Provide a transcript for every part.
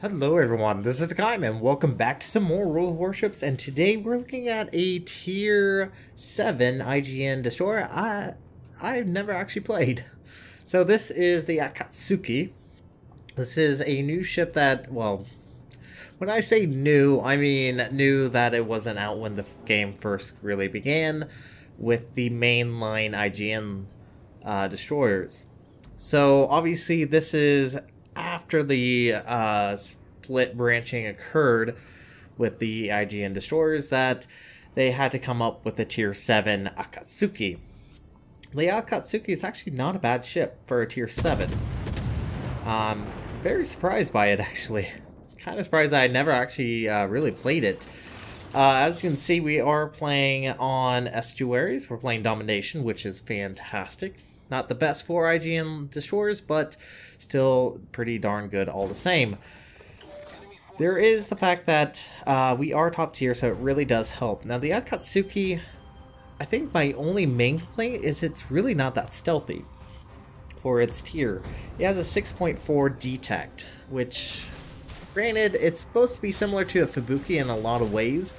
Hello everyone, this is Hakaym and welcome back to some more World of Warships, and today we're looking at a tier 7 IGN destroyer I've never actually played. So this is the Akatsuki. This is a new ship that, well, when I say new, I mean new that it wasn't out when the game first really began with the mainline IGN destroyers. So obviously this is after the split branching occurred with the IGN destroyers that they had to come up with a tier 7 Akatsuki. The Akatsuki is actually not a bad ship for a tier 7. Very surprised by it, actually. Kind of surprised I never actually really played it. As you can see, we are playing on estuaries. We're playing Domination, which is fantastic. Not the best for IGN destroyers, but still pretty darn good all the same. There is the fact that we are top tier, so it really does help. Now the Akatsuki, I think my only main complaint is it's really not that stealthy for its tier. It has a 6.4 detect, which, granted, it's supposed to be similar to a Fubuki in a lot of ways.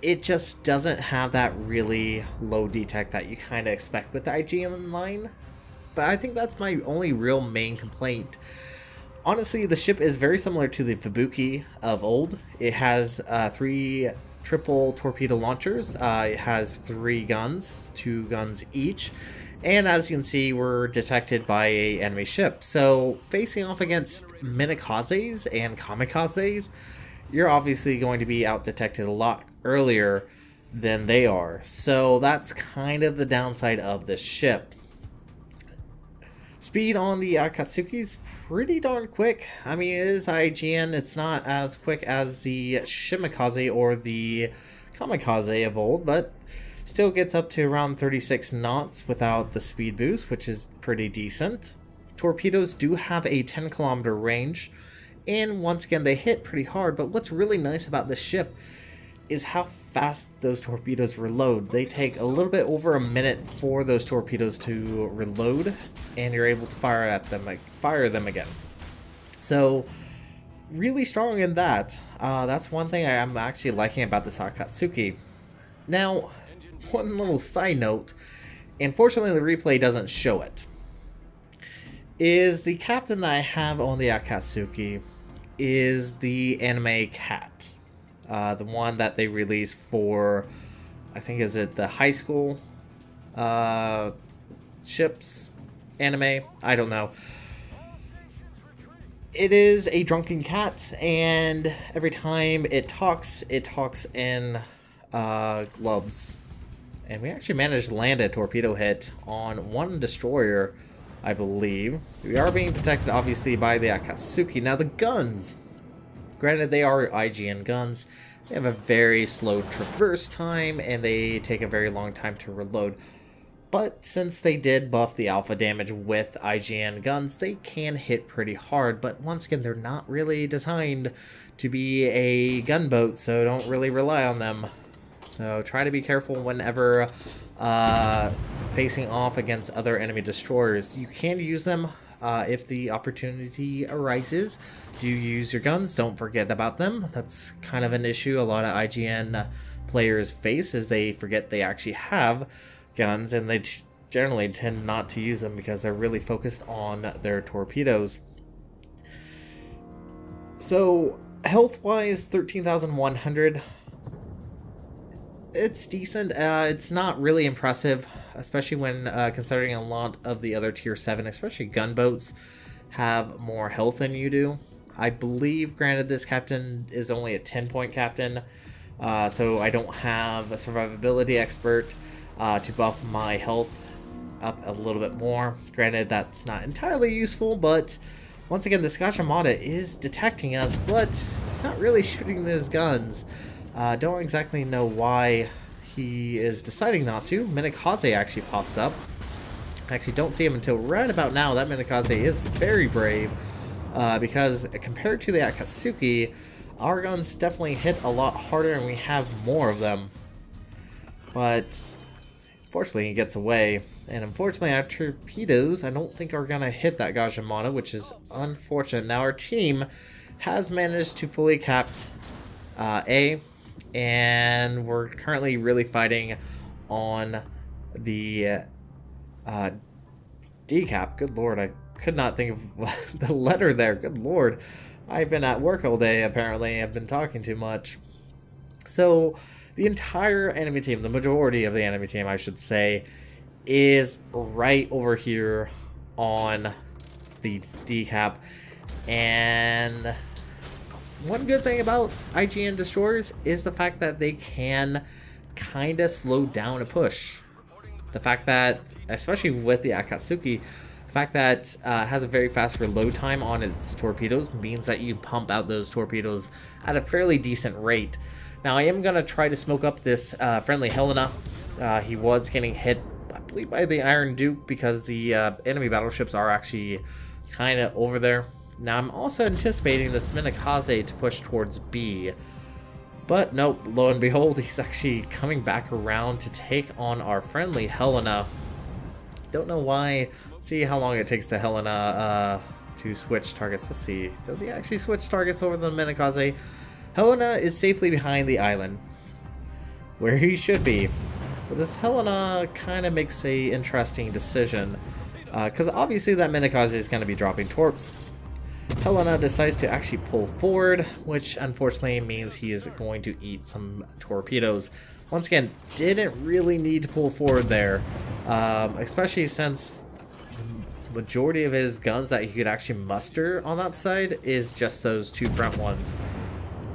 It just doesn't have that really low detect that you kind of expect with the IGN line. But I think that's my only real main complaint. Honestly, the ship is very similar to the Fubuki of old. It has 3 triple torpedo launchers. It has 3 guns, 2 guns each. And as you can see, we're detected by an enemy ship. So facing off against Minakazes and Kamikazes, you're obviously going to be out detected a lot earlier than they are. So that's kind of the downside of this ship. Speed on the Akatsuki is pretty darn quick. I mean, it is IGN. It's not as quick as the Shimikaze or the Kamikaze of old, but still gets up to around 36 knots without the speed boost, which is pretty decent. Torpedoes do have a 10-kilometer range, and once again, they hit pretty hard. But what's really nice about this ship is how fast those torpedoes reload. They take a little bit over a minute for those torpedoes to reload, and you're able to fire them again. So really strong in that. That's one thing I'm actually liking about this Akatsuki. Now, one little side note, unfortunately the replay doesn't show it, is the captain that I have on the Akatsuki is the anime cat. The one that they released for, I think, is it the high school ships anime? I don't know. It is a drunken cat, and every time it talks in globs. And we actually managed to land a torpedo hit on one destroyer, I believe. We are being detected, obviously, by the Akatsuki. Now, the guns. Granted, they are IGN guns. They have a very slow traverse time, and they take a very long time to reload. But since they did buff the alpha damage with IGN guns, they can hit pretty hard. But once again, they're not really designed to be a gunboat, so don't really rely on them. So try to be careful whenever facing off against other enemy destroyers. You can use them if the opportunity arises. Do use your guns, don't forget about them. That's kind of an issue a lot of IGN players face, is they forget they actually have guns, and they generally tend not to use them because they're really focused on their torpedoes. So health-wise, 13,100. It's decent. It's not really impressive, especially when considering a lot of the other tier 7, especially gunboats, have more health than you do. I believe, granted, this captain is only a 10-point captain, so I don't have a survivability expert to buff my health up a little bit more. Granted, that's not entirely useful, but once again, this Gashimata is detecting us, but he's not really shooting those guns. Don't exactly know why he is deciding not to. Minakaze actually pops up. I actually don't see him until right about now. That Minakaze is very brave, because compared to the Akatsuki, our guns definitely hit a lot harder and we have more of them. But unfortunately he gets away, and unfortunately our torpedoes I don't think are going to hit that Gashimata, which is unfortunate. Now our team has managed to fully capt A, and we're currently really fighting on the D cap. Good lord, I could not think of the letter there. Good lord. I've been at work all day, apparently. I've been talking too much. So, the entire enemy team, the majority of the enemy team, I should say, is right over here on the D cap. And one good thing about IGN destroyers is the fact that they can kind of slow down a push. The fact that, especially with the Akatsuki, the fact that it has a very fast reload time on its torpedoes means that you pump out those torpedoes at a fairly decent rate. Now, I am going to try to smoke up this friendly Helena. He was getting hit, I believe, by the Iron Duke because the enemy battleships are actually kind of over there. Now, I'm also anticipating this Minakaze to push towards B. But nope, lo and behold, he's actually coming back around to take on our friendly Helena. Don't know why. Let's see how long it takes the Helena to switch targets. Let's see. Does he actually switch targets over the Minakaze? Helena is safely behind the island, where he should be. But this Helena kind of makes a interesting decision, because obviously that Minakaze is going to be dropping torps. Helena decides to actually pull forward, which unfortunately means he is going to eat some torpedoes. Once again, didn't really need to pull forward there, especially since the majority of his guns that he could actually muster on that side is just those two front ones.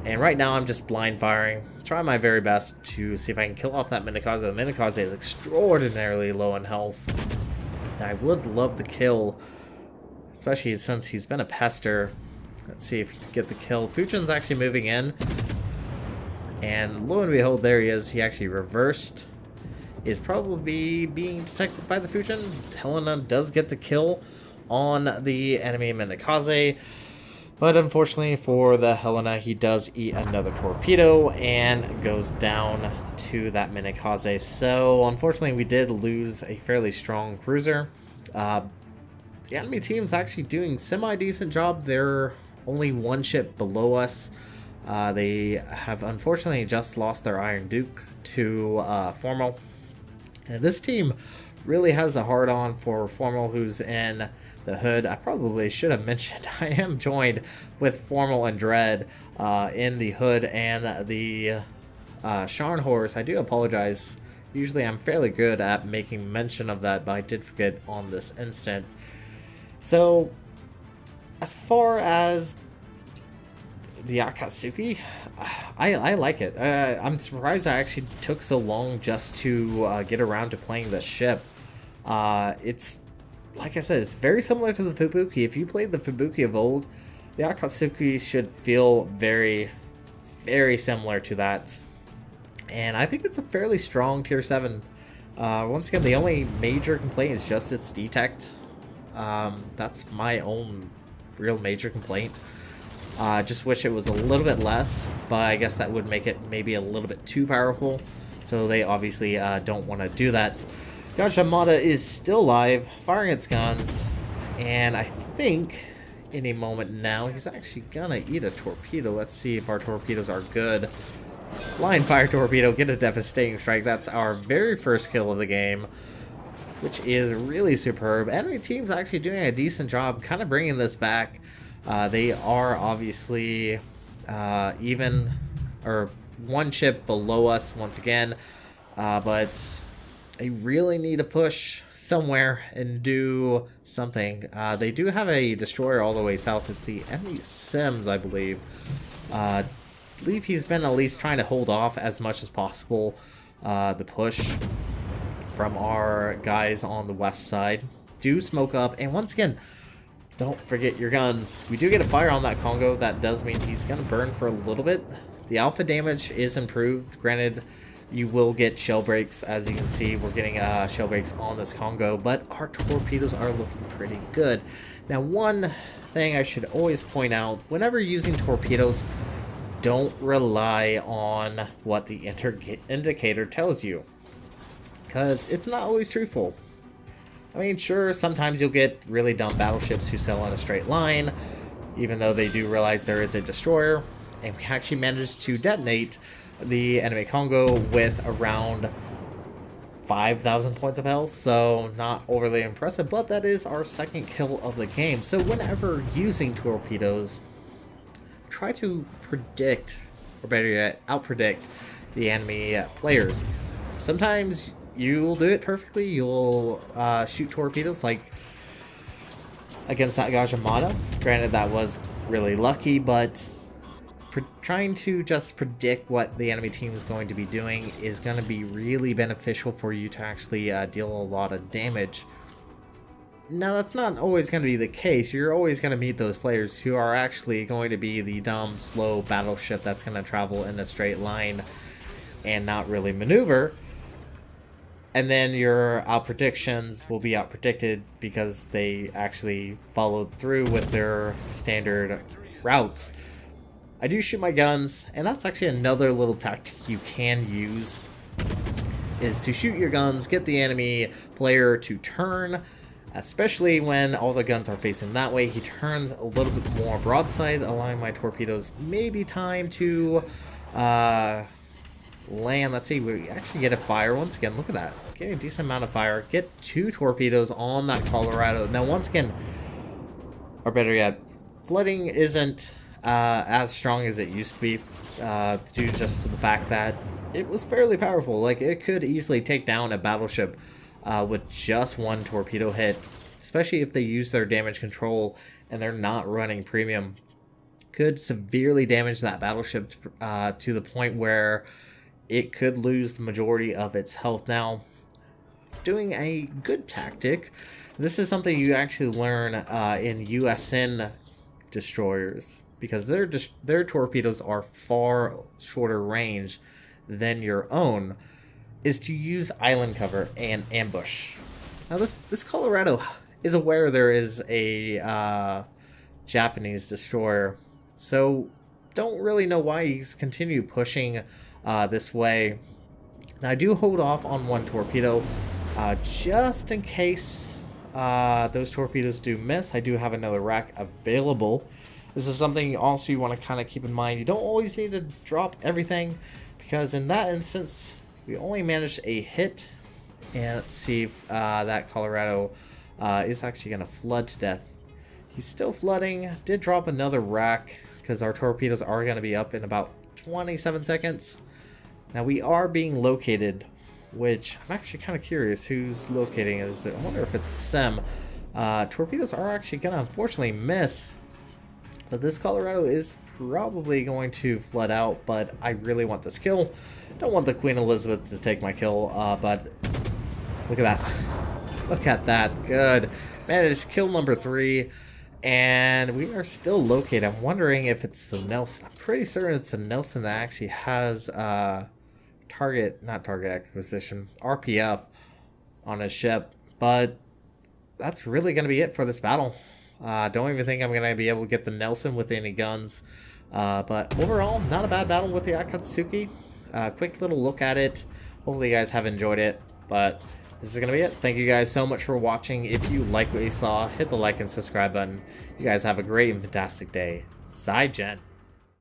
And right now I'm just blind firing, trying my very best to see if I can kill off that Minakaze. The Minakaze is extraordinarily low in health. I would love the kill, especially since he's been a pester. Let's see if he can get the kill. Fujin's actually moving in. And lo and behold, there he is. He actually reversed. Is probably being detected by the Fujin. Helena does get the kill on the enemy Minakaze. But unfortunately for the Helena, he does eat another torpedo and goes down to that Minakaze. So unfortunately, we did lose a fairly strong cruiser. The enemy team's actually doing semi-decent job. They're only one ship below us. They have unfortunately just lost their Iron Duke to Formal. And this team really has a hard-on for Formal, who's in the hood. I probably should have mentioned I am joined with Formal and Dread in the hood and the Scharnhorst. I do apologize. Usually I'm fairly good at making mention of that, but I did forget on this instant. So, as far as the Akatsuki, I like it. I'm surprised I actually took so long just to get around to playing the ship. It's, like I said, it's very similar to the Fubuki. If you played the Fubuki of old, the Akatsuki should feel very, very similar to that. And I think it's a fairly strong tier 7. Once again, the only major complaint is just its detect. That's my own real major complaint. Just wish it was a little bit less, but I guess that would make it maybe a little bit too powerful. So they obviously don't want to do that. Gajamada is still alive, firing its guns, and I think any moment now he's actually gonna eat a torpedo. Let's see if our torpedoes are good. Line fire torpedo, get a devastating strike. That's our very first kill of the game, which is really superb. Enemy team's actually doing a decent job kind of bringing this back. They are obviously even, or one ship below us once again, but they really need to push somewhere and do something. They do have a destroyer all the way south. It's the enemy Sims, I believe. I believe he's been at least trying to hold off as much as possible the push from our guys on the west side. Do smoke up, and once again, don't forget your guns. We do get a fire on that Congo. That does mean he's going to burn for a little bit. The alpha damage is improved. Granted, you will get shell breaks. As you can see, we're getting shell breaks on this Congo, but our torpedoes are looking pretty good. Now, one thing I should always point out, whenever using torpedoes, don't rely on what the indicator tells you, because it's not always truthful. I mean, sure, sometimes you'll get really dumb battleships who sail on a straight line, even though they do realize there is a destroyer. And we actually managed to detonate the enemy Congo with around 5,000 points of health, so not overly impressive, but that is our second kill of the game. So whenever using torpedoes, try to predict, or better yet, outpredict the enemy players. Sometimes you'll do it perfectly. You'll shoot torpedoes like against that Gajimata. Granted, that was really lucky, but trying to just predict what the enemy team is going to be doing is going to be really beneficial for you to actually deal a lot of damage. Now, that's not always going to be the case. You're always going to meet those players who are actually going to be the dumb, slow battleship that's going to travel in a straight line and not really maneuver. And then your out predictions will be out predicted because they actually followed through with their standard routes. I do shoot my guns, and that's actually another little tactic you can use, is to shoot your guns, get the enemy player to turn, especially when all the guns are facing that way. He turns a little bit more broadside, allowing my torpedoes maybe time to land. Let's see, we actually get a fire once again. Look at that, getting a decent amount of fire. Get 2 torpedoes on that Colorado. Now, once again, or better yet, flooding isn't as strong as it used to be, due just to the fact that it was fairly powerful. Like, it could easily take down a battleship with just 1 torpedo hit, especially if they use their damage control and they're not running premium. Could severely damage that battleship to the point where it could lose the majority of its health. Now, doing a good tactic, this is something you actually learn in USN destroyers, because their torpedoes are far shorter range than your own, is to use island cover and ambush. Now this Colorado is aware there is a Japanese destroyer, so don't really know why he's continued pushing this way. Now, I do hold off on 1 torpedo just in case those torpedoes do miss. I do have another rack available. This is something also you want to kind of keep in mind. You don't always need to drop everything, because in that instance, we only managed a hit. And let's see if that Colorado is actually going to flood to death. He's still flooding. Did drop another rack, because our torpedoes are going to be up in about 27 seconds. Now, we are being located, which I'm actually kind of curious who's locating us. I wonder if it's SEM. Torpedoes are actually going to unfortunately miss. But this Colorado is probably going to flood out, but I really want this kill. Don't want the Queen Elizabeth to take my kill, but look at that. Look at that. Good. Managed kill number 3, and we are still located. I'm wondering if it's the Nelson. I'm pretty certain it's the Nelson that actually has not target acquisition, RPF on his ship, but that's really going to be it for this battle. Don't even think I'm going to be able to get the Nelson with any guns. But overall, not a bad battle with the Akatsuki. Quick little look at it. Hopefully you guys have enjoyed it. But this is going to be it. Thank you guys so much for watching. If you like what you saw, hit the like and subscribe button. You guys have a great and fantastic day. Zai Gen.